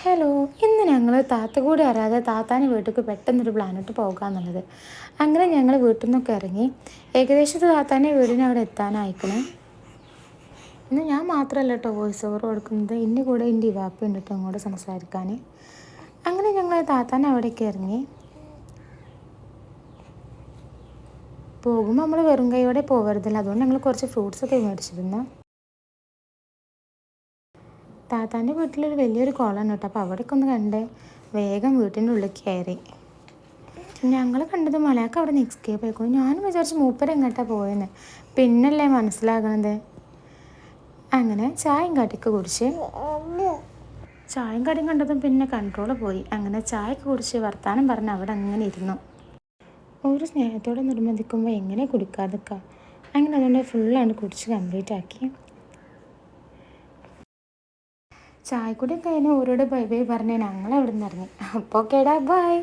Hello, ഇന്ന് ഞങ്ങൾ താത്ത കൂടി അറിയാതെ താത്താൻ്റെ വീട്ടിലേക്ക് പെട്ടെന്നൊരു പ്ലാനിട്ട് പോകാമെന്നുള്ളത്. അങ്ങനെ ഞങ്ങൾ വീട്ടിൽ നിന്നൊക്കെ ഇറങ്ങി. ഏകദേശം താത്താൻ്റെ വീടിന് അവിടെ എത്താനായിക്കണേ. ഇന്ന് ഞാൻ മാത്രമല്ല കേട്ടോ വോയിസ് ഓവർ കൊടുക്കുന്നത്, ഇൻ്റെ കൂടെ എൻ്റെ ഇവാപ്പ ഉണ്ട് കേട്ടോ അങ്ങോട്ട് സംസാരിക്കാൻ. അങ്ങനെ ഞങ്ങൾ താത്താൻ്റെ അവിടേക്ക് ഇറങ്ങി. പോകുമ്പോൾ നമ്മൾ വെറും കൈയോടെ പോകരുതല്ലോ, അതുകൊണ്ട് ഞങ്ങൾ കുറച്ച് ഫ്രൂട്ട്സൊക്കെ മേടിച്ചിരുന്നു. താത്താൻ്റെ വീട്ടിലൊരു വലിയൊരു കുളമാണ് കേട്ടോ, അപ്പോൾ അവിടേക്ക് ഒന്ന് കണ്ട് വേഗം വീട്ടിൻ്റെ ഉള്ളിൽ കയറി. ഞങ്ങൾ കണ്ടത് മലയാൾക്ക് അവിടെ നിന്ന് എസ്കേപ്പ് ആയിക്കോളൂ. ഞാനും വിചാരിച്ച് മൂപ്പര് എങ്ങോട്ടാണ് പോയെന്ന്, പിന്നല്ലേ മനസ്സിലാകണത്. അങ്ങനെ ചായയും കടിയൊക്കെ കുടിച്ച്, ചായയും കടിയും കണ്ടതും പിന്നെ കൺട്രോൾ പോയി. അങ്ങനെ ചായയൊക്കെ കുടിച്ച് വർത്താനം പറഞ്ഞ് അവിടെ അങ്ങനെ ഇരുന്നു. ഒരു സ്നേഹത്തോടെ നിർബന്ധിക്കുമ്പോൾ എങ്ങനെ കുടിക്കാതിരിക്കുക. അങ്ങനെ അതുകൊണ്ട് ഫുള്ളാണ് കുടിച്ച് കംപ്ലീറ്റ് ആക്കി. ചായക്കൂടി കഴിഞ്ഞ് ഓരോട് ബൈ ബൈ പറഞ്ഞ് ഞങ്ങൾ അവിടെ നിന്ന് ഇറങ്ങി. അപ്പോൾ കേടാ ബൈ.